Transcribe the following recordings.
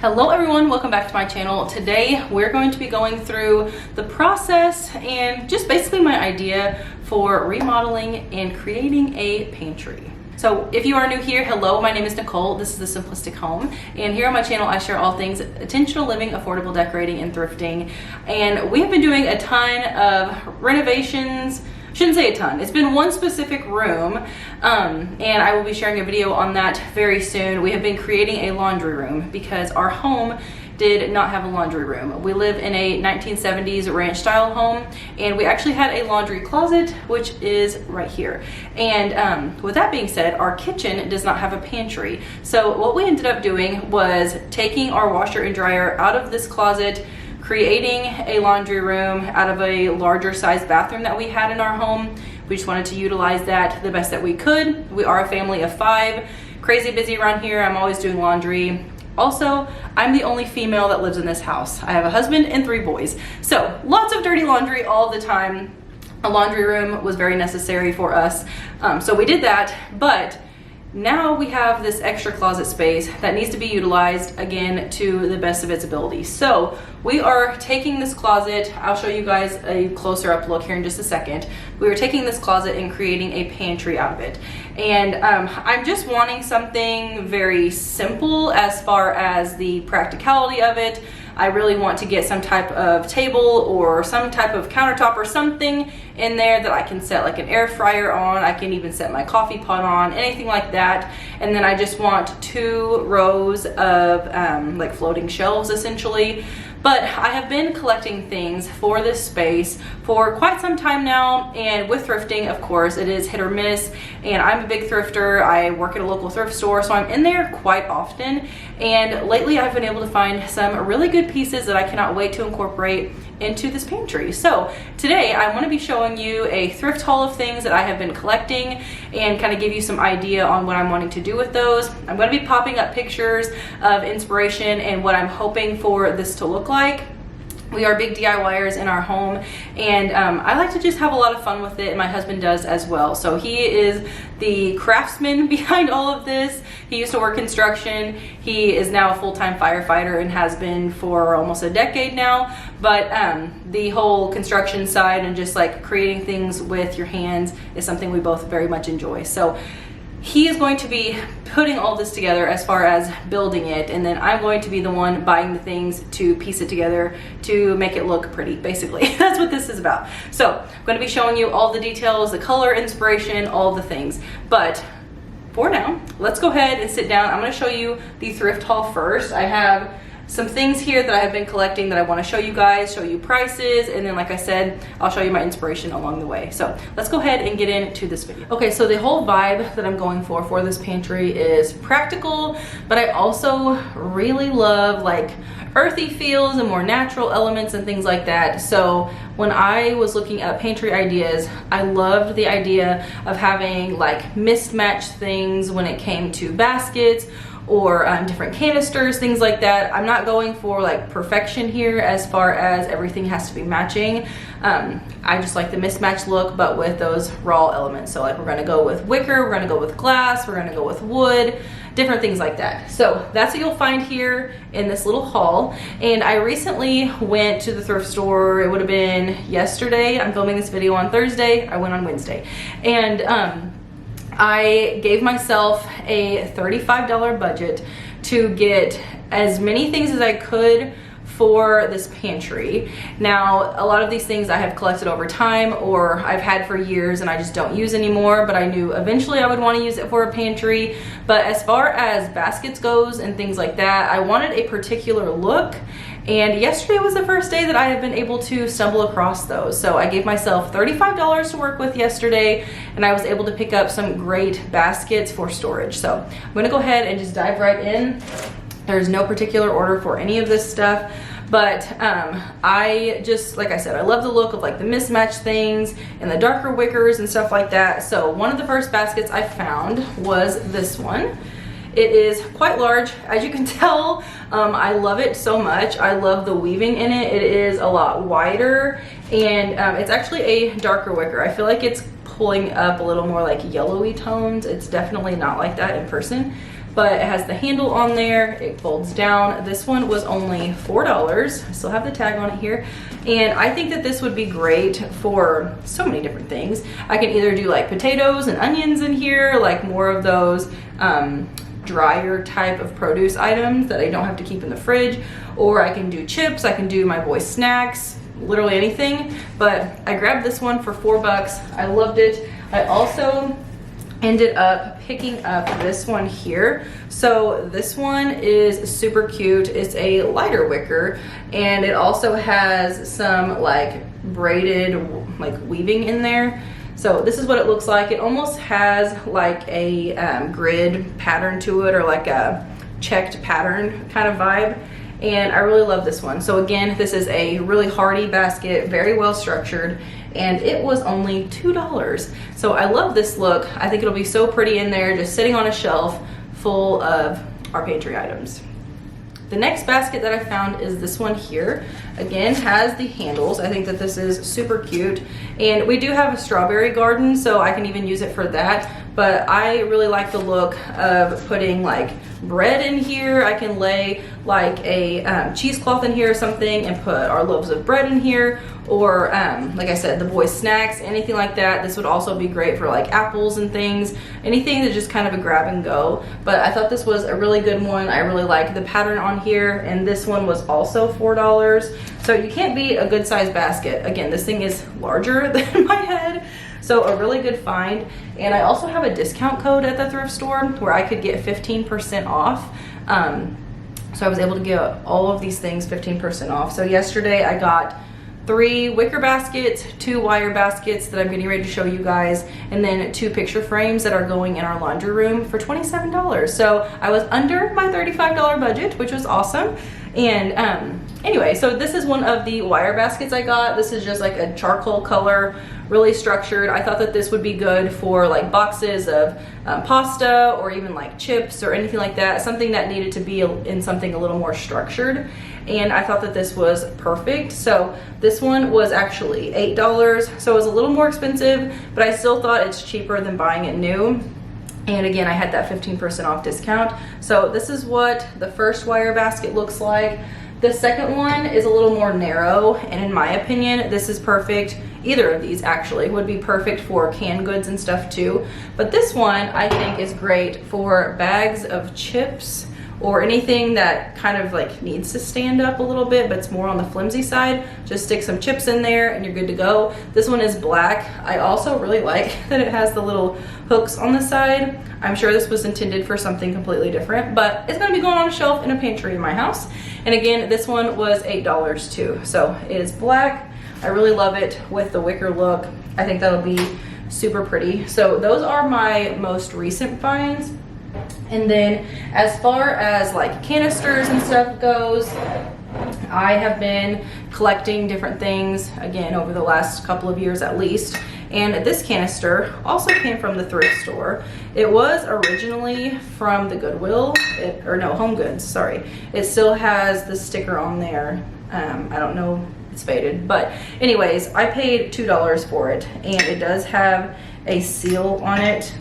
Hello everyone, welcome back to my channel. Today we're going to be going through the process and just basically my idea for remodeling and creating a pantry. So if you are new here, hello, my name is Nicole. This is The Simplistic Home, and here on my channel I share all things intentional living, affordable decorating, and thrifting. And we have been doing a ton of renovations. Shouldn't say a ton. It's been one specific room, and I will be sharing a video on that very soon. We have been creating a laundry room because our home did not have a laundry room. We live in a 1970s ranch style home, and we actually had a laundry closet, which is right here. And with that being said, our kitchen does not have a pantry. So what we ended up doing was taking our washer and dryer out of this closet, creating a laundry room out of a larger size bathroom that we had in our home. We just wanted to utilize that the best that we could. We are a family of 5, crazy busy around here. I'm always doing laundry. Also, I'm the only female that lives in this house. I have a husband and 3 boys. So lots of dirty laundry all the time. A laundry room was very necessary for us. So we did that, but now we have this extra closet space that needs to be utilized again to the best of its ability. So we are taking this closet, I'll show you guys a closer up look here in just a second. We are taking this closet and creating a pantry out of it. And I'm just wanting something very simple as far as the practicality of it. I really want to get some type of table or some type of countertop or something in there that I can set like an air fryer on. I can even set my coffee pot on, anything like that. And then I just want 2 rows of like floating shelves essentially. But I have been collecting things for this space for quite some time now, and with thrifting, of course, it is hit or miss, and I'm a big thrifter. I work at a local thrift store, so I'm in there quite often, and lately I've been able to find some really good pieces that I cannot wait to incorporate into this pantry. So today I want to be showing you a thrift haul of things that I have been collecting and kind of give you some idea on what I'm wanting to do with those. I'm going to be popping up pictures of inspiration and what I'm hoping for this to look like. We are big DIYers in our home, and I like to just have a lot of fun with it, and my husband does as well. So he is the craftsman behind all of this. He used to work construction. He is now a full-time firefighter and has been for almost a decade now. But the whole construction side and just like creating things with your hands is something we both very much enjoy. So he is going to be putting all this together as far as building it, and then I'm going to be the one buying the things to piece it together to make it look pretty, basically. That's what this is about. So I'm going to be showing you all the details, the color, inspiration, all the things. But for now, let's go ahead and sit down. I'm going to show you the thrift haul first. I have some things here that I have been collecting that I want to show you guys, show you prices, and then like I said, I'll show you my inspiration along the way. So let's go ahead and get into this video. Okay, so the whole vibe that I'm going for this pantry is practical, but I also really love like earthy feels and more natural elements and things like that. So when I was looking at pantry ideas, I loved the idea of having like mismatched things when it came to baskets or different canisters, things like that. I'm not going for like perfection here as far as everything has to be matching. I just like the mismatched look, but with those raw elements. So like we're gonna go with wicker, we're gonna go with glass, we're gonna go with wood, different things like that. So that's what you'll find here in this little haul. And I recently went to the thrift store. It would have been yesterday. I'm filming this video on Thursday. I went on Wednesday. And I gave myself a $35 budget to get as many things as I could for this pantry. Now, a lot of these things I have collected over time or I've had for years and I just don't use anymore, but I knew eventually I would want to use it for a pantry. But as far as baskets goes and things like that, I wanted a particular look. And yesterday was the first day that I have been able to stumble across those. So I gave myself $35 to work with yesterday, and I was able to pick up some great baskets for storage. So I'm gonna go ahead and just dive right in. There's no particular order for any of this stuff, but I just, like I said, I love the look of like the mismatched things and the darker wickers and stuff like that. So one of the first baskets I found was this one. It is quite large, as you can tell. I love it so much. I love the weaving in it. It is a lot wider, and it's actually a darker wicker. I feel like it's pulling up a little more like yellowy tones. It's definitely not like that in person, but it has the handle on there. It folds down. This one was only $4. I still have the tag on it here. And I think that this would be great for so many different things. I can either do like potatoes and onions in here, like more of those drier type of produce items that I don't have to keep in the fridge, or I can do chips, I can do my boys' snacks, literally anything. But I grabbed this one for $4. I loved it. I also ended up picking up this one here. So this one is super cute. It's a lighter wicker, and it also has some like braided like weaving in there. So this is what it looks like. It almost has like a grid pattern to it, or like a checked pattern kind of vibe. And I really love this one. So again, this is a really hardy basket, very well structured, and it was only $2. So I love this look. I think it'll be so pretty in there, just sitting on a shelf full of our pantry items. The next basket that I found is this one here. Again, has the handles. I think that this is super cute. And we do have a strawberry garden, so I can even use it for that. But I really like the look of putting like bread in here. I can lay like a cheesecloth in here or something and put our loaves of bread in here, or like I said, the boys' snacks, anything like that. This would also be great for like apples and things, anything that's just kind of a grab and go. But I thought this was a really good one. I really like the pattern on here, and this one was also $4. So you can't beat a good size basket. Again, this thing is larger than my head. So a really good find. And I also have a discount code at the thrift store where I could get 15% off. So I was able to get all of these things 15% off. So yesterday I got 3 wicker baskets, 2 wire baskets that I'm getting ready to show you guys, and then 2 picture frames that are going in our laundry room for $27. So I was under my $35 budget, which was awesome. And anyway, so this is one of the wire baskets I got. This is just like a charcoal color, really structured. I thought that this would be good for like boxes of pasta, or even like chips or anything like that, something that needed to be in something a little more structured. And I thought that this was perfect. So this one was actually $8, so it was a little more expensive, but I still thought it's cheaper than buying it new. And again, I had that 15% off discount. So this is what the first wire basket looks like. The second one is a little more narrow, and in my opinion, this is perfect. Either of these actually would be perfect for canned goods and stuff too. But this one I think is great for bags of chips, or anything that kind of like needs to stand up a little bit, but it's more on the flimsy side. Just stick some chips in there and you're good to go. This one is black. I also really like that it has the little hooks on the side. I'm sure this was intended for something completely different, but it's gonna be going on a shelf in a pantry in my house. And again, this one was $8 too. So it is black. I really love it with the wicker look. I think that'll be super pretty. So those are my most recent finds. And then as far as like canisters and stuff goes, I have been collecting different things, again, over the last couple of years at least. And this canister also came from the thrift store. It was originally from the Goodwill, or no, Home Goods, sorry. It still has the sticker on there. I don't know, it's faded. But anyways, I paid $2 for it, and it does have a seal on it.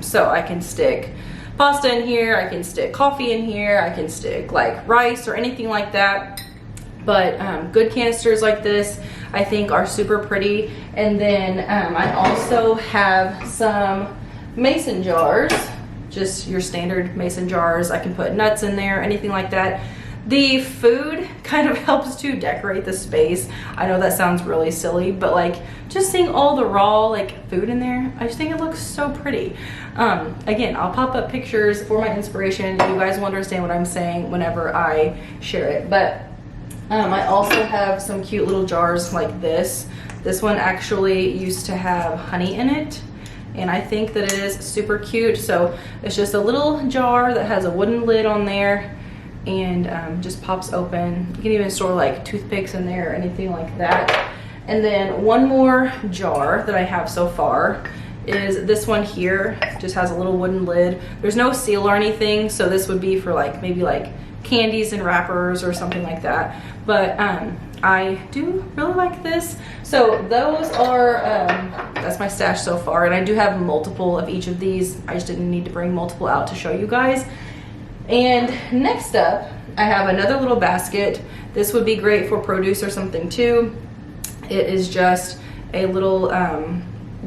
So I can stick pasta in here, I can stick coffee in here, I can stick like rice or anything like that. But good canisters like this I think are super pretty. And then I also have some mason jars, just your standard mason jars. I can put nuts in there, anything like that. The food kind of helps to decorate the space. I know that sounds really silly, but like just seeing all the raw like food in there, I just think it looks so pretty. Again, I'll pop up pictures for my inspiration. You guys will understand what I'm saying whenever I share it. But I also have some cute little jars like this. This one actually used to have honey in it, and I think that it is super cute. So it's just a little jar that has a wooden lid on there, and just pops open. You can even store like toothpicks in there or anything like that. And then one more jar that I have so far is this one here. Just has a little wooden lid. There's no seal or anything, so this would be for like maybe like candies and wrappers or something like that. But I do really like this. So those are, that's my stash so far, and I do have multiple of each of these. I just didn't need to bring multiple out to show you guys. And next up, I have another little basket. This would be great for produce or something too. It is just a little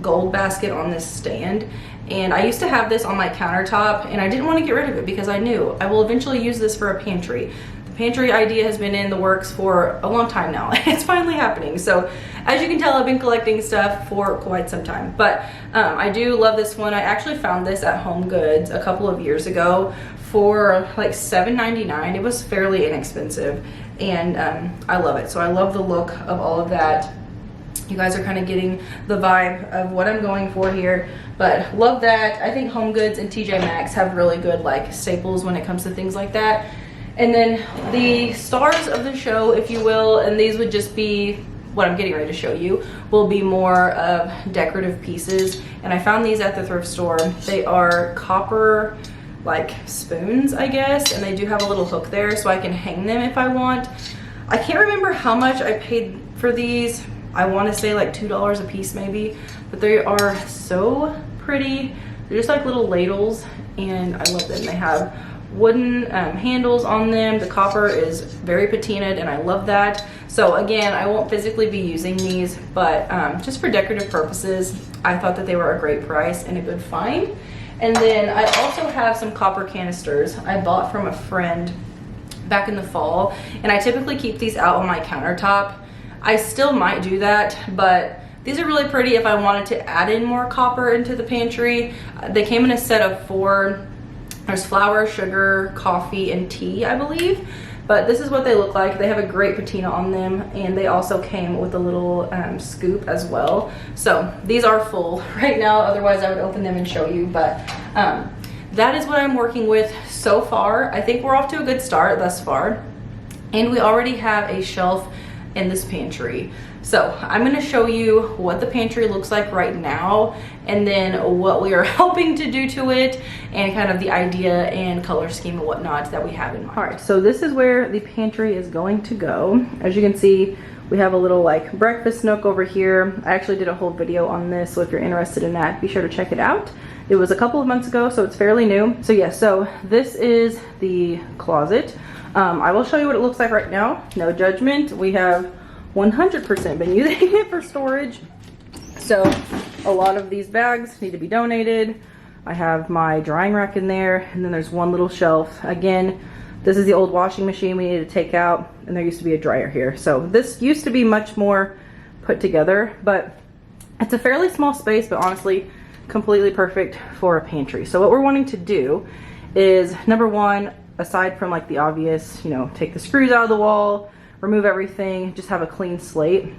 gold basket on this stand. And I used to have this on my countertop, and I didn't want to get rid of it because I knew I will eventually use this for a pantry. The pantry idea has been in the works for a long time now. It's finally happening. So as you can tell, I've been collecting stuff for quite some time. But I do love this one. I actually found this at Home Goods a couple of years ago for like $7.99. It was fairly inexpensive, and I love it. So I love the look of all of that. You guys are kind of getting the vibe of what I'm going for here, but love that. I think Home Goods and TJ Maxx have really good like staples when it comes to things like that. And then the stars of the show, if you will, and these would just be what I'm getting ready to show you, will be more of decorative pieces. And I found these at the thrift store. They are copper like spoons, I guess, and they do have a little hook there so I can hang them if I want. I can't remember how much I paid for these. I want to say like $2 a piece maybe, but they are so pretty. They're just like little ladles, and I love them. They have wooden handles on them. The copper is very patinaed, and I love that. So again, I won't physically be using these, but just for decorative purposes, I thought that they were a great price and a good find. And then I also have some copper canisters I bought from a friend back in the fall, and I typically keep these out on my countertop. I still might do that, but these are really pretty if I wanted to add in more copper into the pantry. They came in a set of 4. There's flour, sugar, coffee, and tea, I believe. But this is what they look like. They have a great patina on them, and they also came with a little scoop as well. So these are full right now, otherwise I would open them and show you. But that is what I'm working with so far. I think we're off to a good start thus far. And we already have a shelf in this pantry. So I'm going to show you what the pantry looks like right now, and then what we are hoping to do to it, and kind of the idea and color scheme and whatnot that we have in mind. All right, so this is where the pantry is going to go. As you can see, we have a little like breakfast nook over here. I actually did a whole video on this, so if you're interested in that, be sure to check it out. It was a couple of months ago, so it's fairly new. So yeah, so this is the closet. I will show you what it looks like right now. No judgment. We have 100% been using it for storage. So a lot of these bags need to be donated. I have my drying rack in there, and then there's one little shelf. Again, this is the old washing machine we need to take out, and there used to be a dryer here. So this used to be much more put together, but it's a fairly small space, but honestly, completely perfect for a pantry. So what we're wanting to do is, number one, aside from like the obvious, you know, take the screws out of the wall, remove everything, just have a clean slate.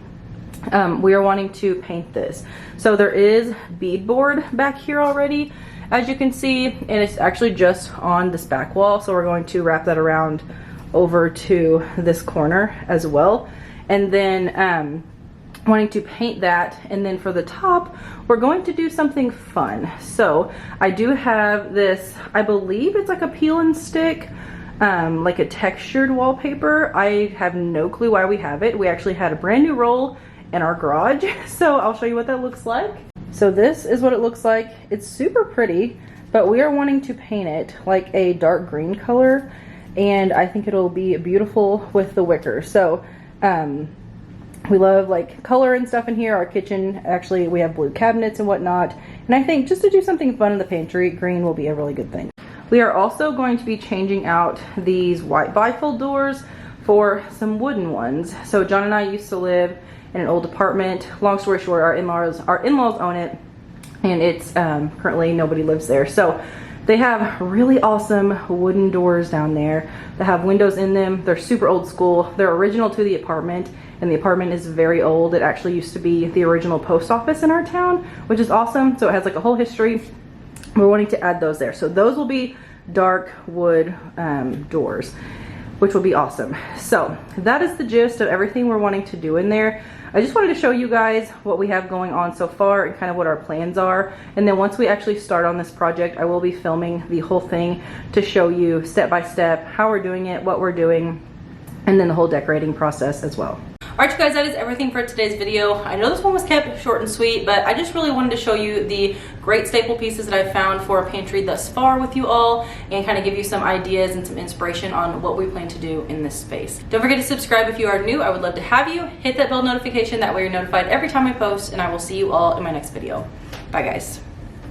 We are wanting to paint this. So there is beadboard back here already, as you can see, and it's actually just on this back wall. So we're going to wrap that around over to this corner as well. And then wanting to paint that, and then for the top, we're going to do something fun. So I do have this, I believe it's like a peel and stick, like a textured wallpaper. I have no clue why we have it. We actually had a brand new roll in our garage, so I'll show you what that looks like. So this is what it looks like. It's super pretty, but we are wanting to paint it like a dark green color, and I think it'll be beautiful with the wicker. So we love like color and stuff in here. Our kitchen, actually, we have blue cabinets and whatnot, and I think just to do something fun in the pantry, green will be a really good thing. We are also going to be changing out these white bifold doors for some wooden ones. So John and I used to live in an old apartment. Long story short, our in-laws own it, and it's currently nobody lives there. So they have really awesome wooden doors down there that have windows in them. They're super old school. They're original to the apartment, and the apartment is very old. It actually used to be the original post office in our town, which is awesome. So it has like a whole history. We're wanting to add those there. So those will be dark wood doors. which will be awesome. So that is the gist of everything we're wanting to do in there. I just wanted to show you guys what we have going on so far and kind of what our plans are. And then once we actually start on this project, I will be filming the whole thing to show you step by step how we're doing it, what we're doing, and then the whole decorating process as well. All right, you guys, that is everything for today's video. I know this one was kept short and sweet, but I just really wanted to show you the great staple pieces that I've found for a pantry thus far with you all and kind of give you some ideas and some inspiration on what we plan to do in this space. Don't forget to subscribe if you are new. I would love to have you. Hit that bell notification. That way you're notified every time I post, and I will see you all in my next video. Bye, guys.